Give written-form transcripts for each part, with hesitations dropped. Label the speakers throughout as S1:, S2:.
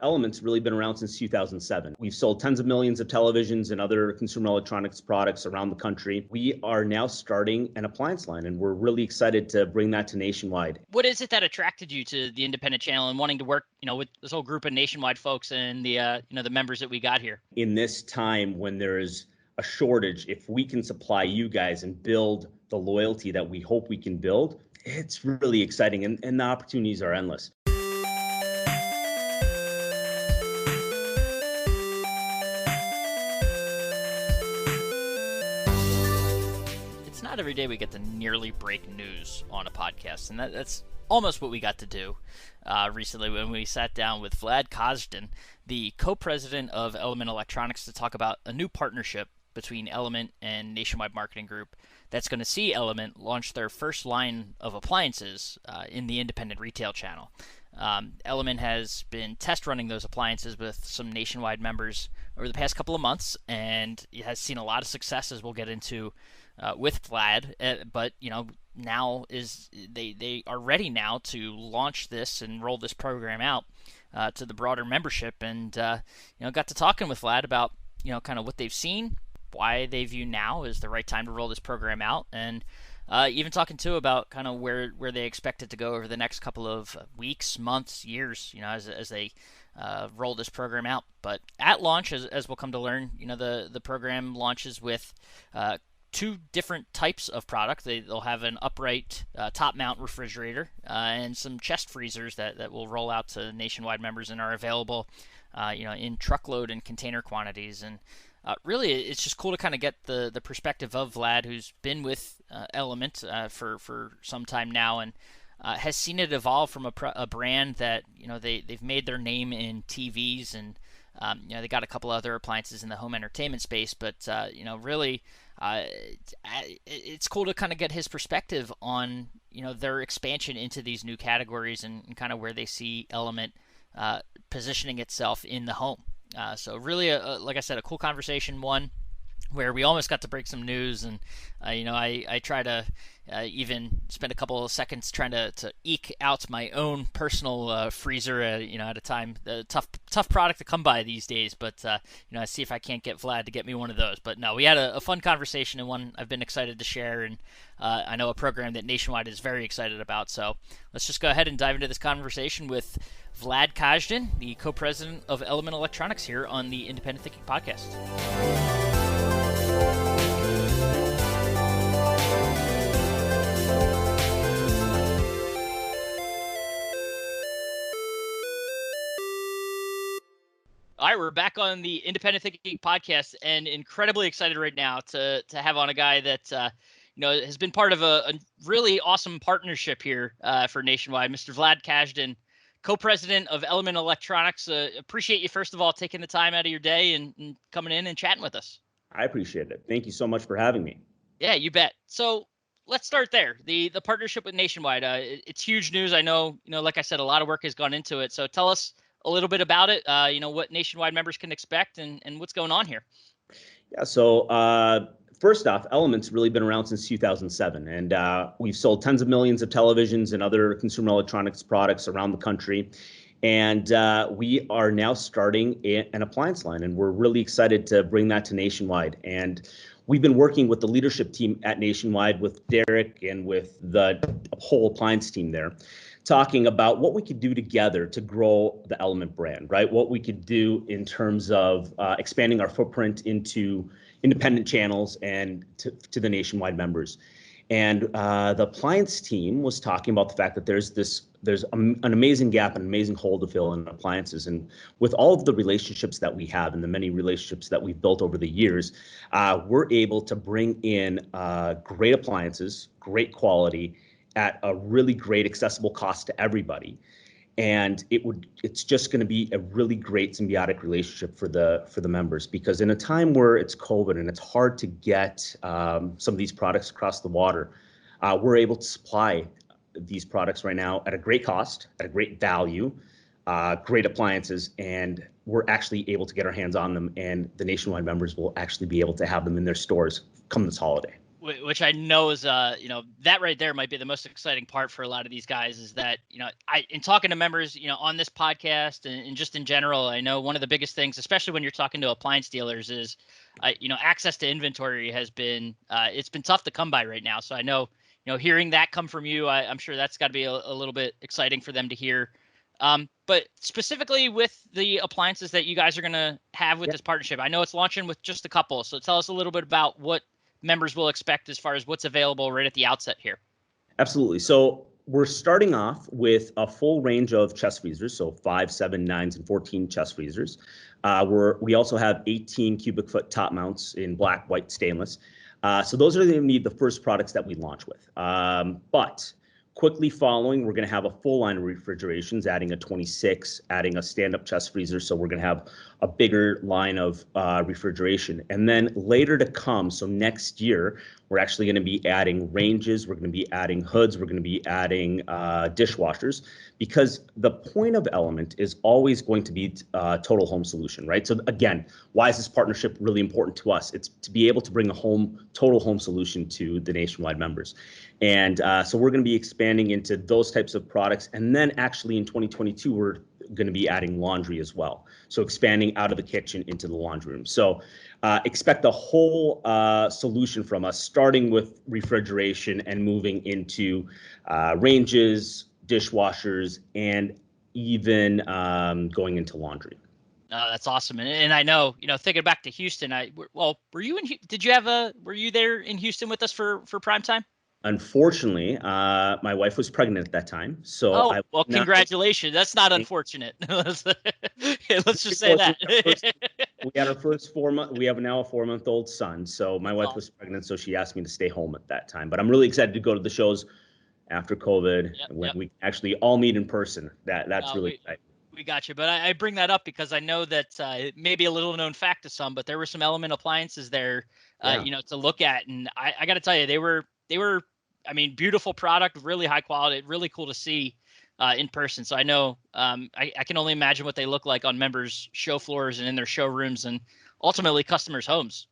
S1: Element's really been around since 2007. We've sold tens of millions of televisions and other consumer electronics products around the country. We are now starting an appliance line, and we're really excited to bring that to Nationwide.
S2: What is it that attracted you to the independent channel and wanting to work, with this whole group of Nationwide folks and the members that we got here?
S1: In this time when there is a shortage, if we can supply you guys and build the loyalty that we hope we can build, it's really exciting, and the opportunities are endless.
S2: It's not every day we get to nearly break news on a podcast, and that's almost what we got to do recently when we sat down with Vlad Kazhdan, the co-president of Element Electronics, to talk about a new partnership between Element and Nationwide Marketing Group that's going to see Element launch their first line of appliances in the independent retail channel. Element has been test running those appliances with some Nationwide members over the past couple of months, and it has seen a lot of success, as we'll get into with Vlad. But now they are ready now to launch this and roll this program out to the broader membership, and got to talking with Vlad about kind of what they've seen, why they view now is the right time to roll this program out, and even talking too about kind of where they expect it to go over the next couple of weeks, months, years, as they roll this program out. But at launch, as we'll come to learn, the program launches with two different types of product. They'll have an upright top mount refrigerator and some chest freezers that will roll out to Nationwide members and are available in truckload and container quantities. And really, it's just cool to kind of get the perspective of Vlad, who's been with Element for some time now, and has seen it evolve from a brand that they've made their name in TVs, and they got a couple other appliances in the home entertainment space, but really it's cool to kind of get his perspective on their expansion into these new categories and kind of where they see Element positioning itself in the home. So really, like I said, a cool conversation, one where we almost got to break some news, and I try to even spend a couple of seconds trying to eke out my own personal freezer at a time. Tough product to come by these days, but I see if I can't get Vlad to get me one of those. But no, we had a fun conversation, and one I've been excited to share, and I know a program that Nationwide is very excited about. So let's just go ahead and dive into this conversation with Vlad Kazhdan, the co-president of Element Electronics, here on the Independent Thinking Podcast. All right, we're back on the Independent Thinking Podcast, and incredibly excited right now to have on a guy that has been part of a really awesome partnership here for Nationwide, Mr. Vlad Kazhdan, co-president of Element Electronics. Appreciate you, first of all, taking the time out of your day and coming in and chatting with us.
S1: I appreciate it. Thank you so much for having me.
S2: Yeah, you bet. So let's start there. The partnership with Nationwide. It's huge news. I know, like I said, a lot of work has gone into it. So tell us a little bit about it, what Nationwide members can expect and what's going on here.
S1: Yeah, so first off, Element's really been around since 2007, and we've sold tens of millions of televisions and other consumer electronics products around the country. And we are now starting an appliance line, and we're really excited to bring that to Nationwide. And we've been working with the leadership team at Nationwide, with Derek and with the whole appliance team there, talking about what we could do together to grow the Element brand, right? What we could do in terms of expanding our footprint into independent channels and to the Nationwide members. And the appliance team was talking about the fact that there's an amazing gap, an amazing hole to fill in appliances. And with all of the relationships that we have and the many relationships that we've built over the years, we're able to bring in great appliances, great quality, at a really great accessible cost to everybody. And it's just going to be a really great symbiotic relationship for the members, because in a time where it's COVID and it's hard to get some of these products across the water, we're able to supply these products right now at a great cost, at a great value, great appliances, and we're actually able to get our hands on them, and the Nationwide members will actually be able to have them in their stores come this holiday.
S2: Which I know is, that right there might be the most exciting part for a lot of these guys is that, in talking to members, on this podcast and just in general, I know one of the biggest things, especially when you're talking to appliance dealers is, access to inventory has been, it's been tough to come by right now. So I know, hearing that come from you, I'm sure that's got to be a little bit exciting for them to hear. But specifically with the appliances that you guys are going to have with
S1: Yeah,
S2: this partnership, I know it's launching with just a couple. So tell us a little bit about what members will expect as far as what's available right at the outset here.
S1: absolutely. So we're starting off with a full range of chest freezers, so 5, 7, 9s, and 14 chest freezers. We also have 18 cubic foot top mounts in black, white, stainless. So those are going to be the first products that we launch with. But quickly following, we're going to have a full line of refrigerations, adding a 26, adding a stand-up chest freezer. So we're going to have a bigger line of refrigeration. And then later to come, so next year, we're actually going to be adding ranges. We're going to be adding hoods. We're going to be adding dishwashers, because the point of Element is always going to be total home solution, right? So again, why is this partnership really important to us? It's to be able to bring a total home solution to the nationwide members. And so we're going to be expanding into those types of products. And then actually in 2022, we're going to be adding laundry as well. So expanding out of the kitchen into the laundry room. So expect the whole solution from us, starting with refrigeration and moving into ranges, dishwashers, and even going into laundry.
S2: That's awesome. And I know, thinking back to Houston, were you were you there in Houston with us for prime time?
S1: Unfortunately, my wife was pregnant at that time, so
S2: Oh,
S1: I
S2: well,
S1: not.
S2: congratulations. That's not unfortunate. Let's just say that.
S1: We had our first 4 month. We have now a 4-month-old son. So my
S2: That's
S1: wife
S2: awesome.
S1: was pregnant, so she asked me to stay home at that time. But I'm really excited to go to the shows after COVID, when we actually all meet in person. That's really exciting.
S2: We got you. But I bring that up because I know that it may be a little known fact to some, but there were some Element appliances there,
S1: Yeah.
S2: to look at. And I got to tell you, they were, I mean, beautiful product, really high quality, really cool to see in person. So I know I can only imagine what they look like on members' show floors and in their showrooms and ultimately customers' homes.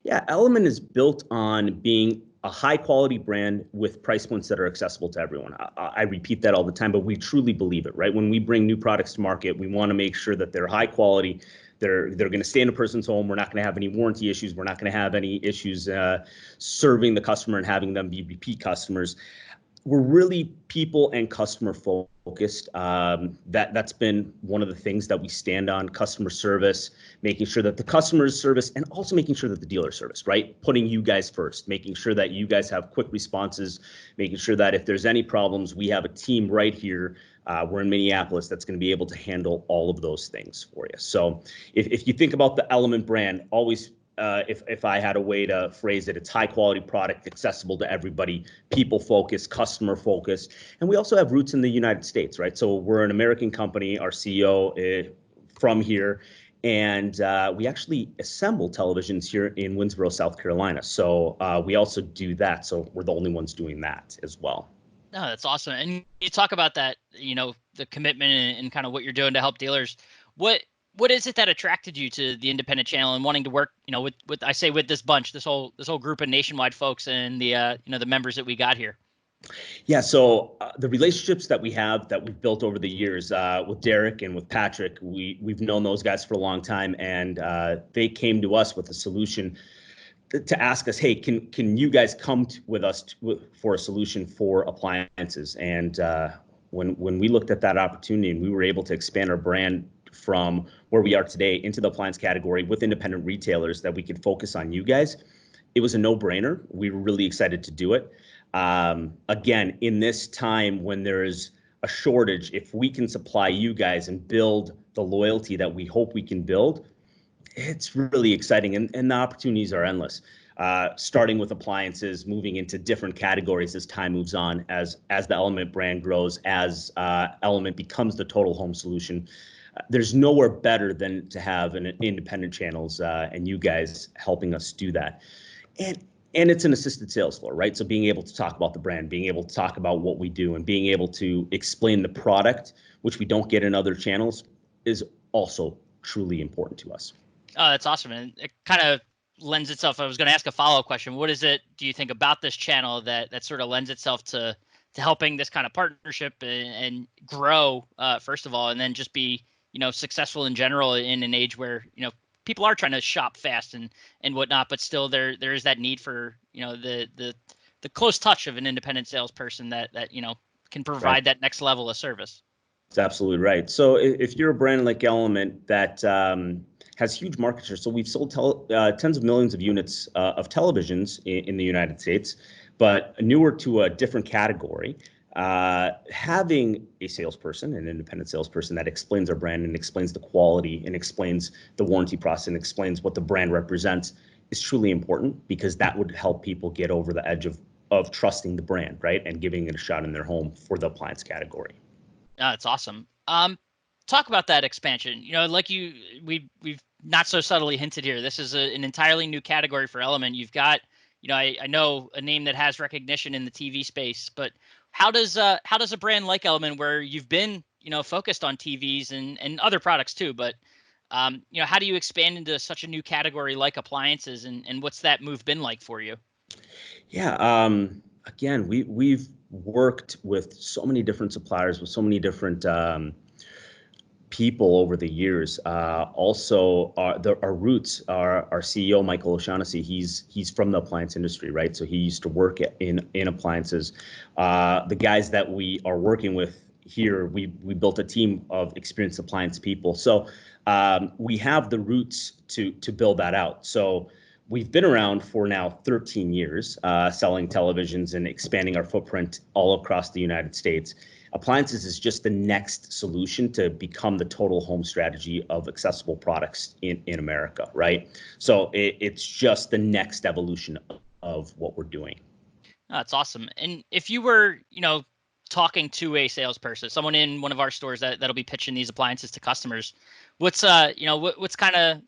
S1: Yeah, Element is built on being a high quality brand with price points that are accessible to everyone. I repeat that all the time, but we truly believe it, right? When we bring new products to market, we want to make sure that they're high quality. They're going to stay in a person's home. We're not going to have any warranty issues. We're not going to have any issues serving the customer and having them be repeat customers. We're really people and customer focused. That's been one of the things that we stand on: customer service, making sure that the customer is service, and also making sure that the dealer service, right? Putting you guys first, making sure that you guys have quick responses, making sure that if there's any problems, we have a team right here. We're in Minneapolis that's going to be able to handle all of those things for you. So if you think about the Element brand, always if I had a way to phrase it, it's high quality product, accessible to everybody, people focused, customer focused. And we also have roots in the United States, right? So we're an American company. Our CEO is from here. And we actually assemble televisions here in Winsboro, South Carolina. So we also do that. So we're the only ones doing that as well.
S2: No, that's awesome. And you talk about that, the commitment and kind of what you're doing to help dealers. What is it that attracted you to the independent channel and wanting to work, with I say with this bunch, this whole group of nationwide folks and the the members that we got here?
S1: Yeah, so the relationships that we've built over the years with Derek and with Patrick, we've known those guys for a long time, and they came to us with a solution to ask us, hey, can you guys come with us for a solution for appliances? And when we looked at that opportunity and we were able to expand our brand from where we are today into the appliance category with independent retailers, that we could focus on you guys, it was a no-brainer. We were really excited to do it. Again, in this time when there's a shortage, if we can supply you guys and build the loyalty that we hope we can build, it's really exciting, and the opportunities are endless. Starting with appliances, moving into different categories as time moves on, as the Element brand grows, as Element becomes the total home solution. There's nowhere better than to have an independent channels and you guys helping us do that. And it's an assisted sales floor, right? So being able to talk about the brand, being able to talk about what we do, and being able to explain the product, which we don't get in other channels, is also truly important to us.
S2: Oh, that's awesome. And it kind of lends itself. I was going to ask a follow-up question. What is it, do you think, about this channel that sort of lends itself to helping this kind of partnership and grow, first of all, and then just be, successful in general in an age where, people are trying to shop fast and whatnot, but still there is that need for, the close touch of an independent salesperson that can provide that next level of service.
S1: That's absolutely right. So if you're a brand like Element that has huge market share, so we've sold tens of millions of units of televisions in the United States, but newer to a different category, having a salesperson, an independent salesperson that explains our brand and explains the quality and explains the warranty process and explains what the brand represents is truly important, because that would help people get over the edge of trusting the brand, right, and giving it a shot in their home for the appliance category.
S2: That's awesome. Talk about that expansion. Like we've not so subtly hinted here. This is an entirely new category for Element. You've got, I know a name that has recognition in the TV space, but how does a brand like Element, where you've been, focused on TVs and other products too, but how do you expand into such a new category like appliances, and what's that move been like for you?
S1: Yeah. Again, we've worked with so many different suppliers, with so many different people over the years. Also, our roots, our CEO, Michael O'Shaughnessy, he's from the appliance industry, right? So he used to work in appliances. The guys that we are working with here, we built a team of experienced appliance people. So we have the roots to build that out. So we've been around for now 13 years, selling televisions and expanding our footprint all across the United States. Appliances is just the next solution to become the total home strategy of accessible products in America, right? So it's just the next evolution of what we're doing.
S2: Oh, that's awesome. And if you were, talking to a salesperson, someone in one of our stores that'll be pitching these appliances to customers, what's what's kind of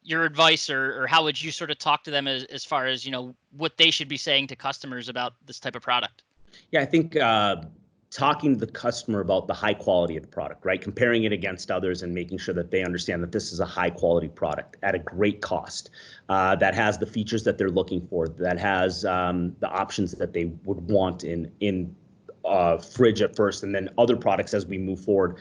S2: your advice, or how would you sort of talk to them as far as, what they should be saying to customers about this type of product?
S1: Yeah, I think talking to the customer about the high quality of the product, right? Comparing it against others and making sure that they understand that this is a high quality product at a great cost, that has the features that they're looking for, that has the options that they would want in fridge at first, and then other products as we move forward.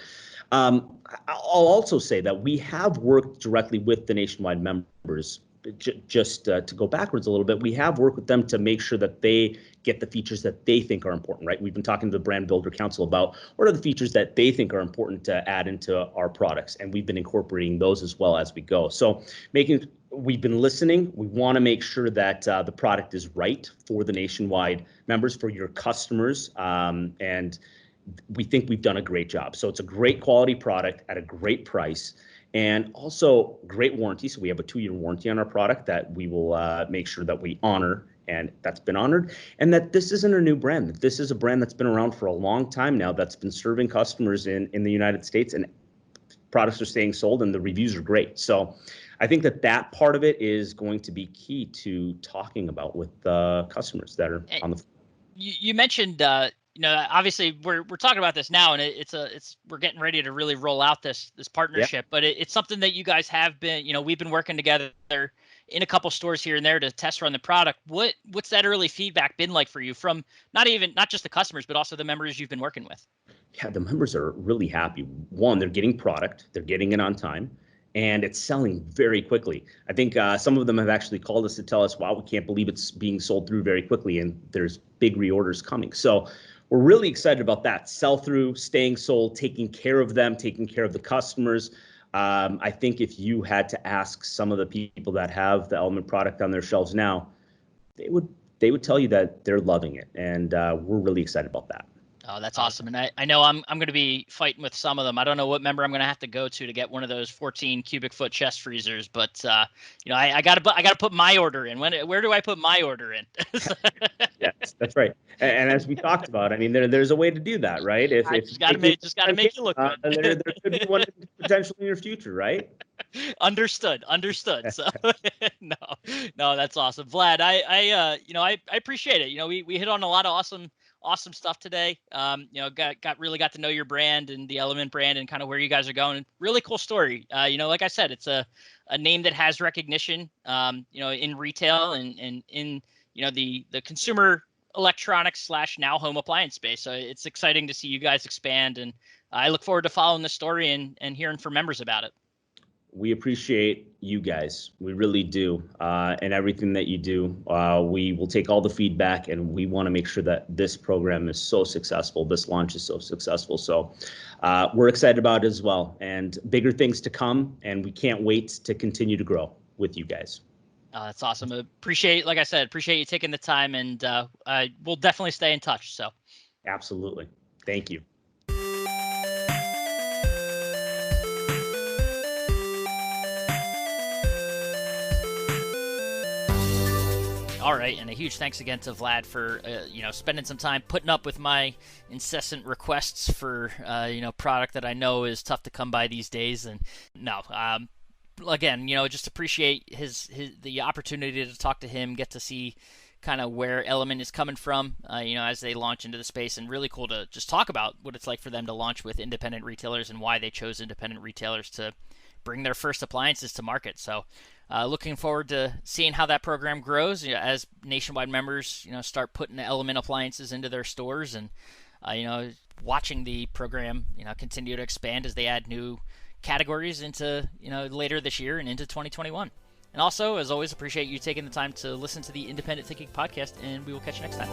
S1: I'll also say that we have worked directly with the nationwide members. Just to go backwards a little bit, we have worked with them to make sure that they get the features that they think are important, right? We've been talking to the Brand Builder Council about what are the features that they think are important to add into our products, and we've been incorporating those as well as we go. So we've been listening. We want to make sure that the product is right for the nationwide members, for your customers, and we think we've done a great job. So it's a great quality product at a great price, and also great warranty. So we have a 2-year warranty on our product that we will make sure that we honor, and that's been honored. And that this isn't a new brand. That this is a brand that's been around for a long time now, that's been serving customers in the United States, and products are staying sold and the reviews are great. So I think that part of it is going to be key to talking about with the customers that are on the.
S2: You mentioned, obviously we're talking about this now, and we're getting ready to really roll out this partnership. Yeah. But it's something that you guys have been, we've been working together in a couple stores here and there to test run the product. What's that early feedback been like for you from not just the customers, but also the members you've been working with?
S1: Yeah, the members are really happy. One, they're getting product, they're getting it on time, and it's selling very quickly. I think some of them have actually called us to tell us, wow, we can't believe it's being sold through very quickly, and there's big reorders coming. So we're really excited about that. Sell-through, staying sold, taking care of them, taking care of the customers. I think if you had to ask some of the people that have the Element product on their shelves now, they would tell you that they're loving it, and we're really excited about that.
S2: Oh, that's awesome. And I know I'm going to be fighting with some of them. I don't know what member I'm going to have to go to get one of those 14 cubic foot chest freezers, but I got to put my order in. Where do I put my order in?
S1: Yes, that's right. And as we talked about, I mean, there's a way to do that, right?
S2: If just got to make you look good.
S1: There could be one potentially in your future, right?
S2: Understood. So no, that's awesome, Vlad. I appreciate it. We hit on a lot of awesome stuff today. Really got to know your brand and the Element brand and kind of where you guys are going. Really cool story. Like I said, it's a name that has recognition, in retail and in, the consumer electronics / now home appliance space. So it's exciting to see you guys expand, and I look forward to following the story and hearing from members about it.
S1: We appreciate you guys. We really do. And everything that you do. We will take all the feedback, and we want to make sure that this program is so successful. This launch is so successful. So we're excited about it as well, and bigger things to come. And we can't wait to continue to grow with you guys.
S2: That's awesome. Like I said, appreciate you taking the time, and we'll definitely stay in touch. So
S1: absolutely. Thank you.
S2: All right, and a huge thanks again to Vlad for spending some time putting up with my incessant requests for product that I know is tough to come by these days. And again, just appreciate the opportunity to talk to him, get to see kind of where Element is coming from, as they launch into the space, and really cool to just talk about what it's like for them to launch with independent retailers and why they chose independent retailers to bring their first appliances to market. So looking forward to seeing how that program grows as nationwide members, start putting Element appliances into their stores, and watching the program, continue to expand as they add new categories into, later this year and into 2021. And also, as always, appreciate you taking the time to listen to the Independent Thinking podcast, and we will catch you next time.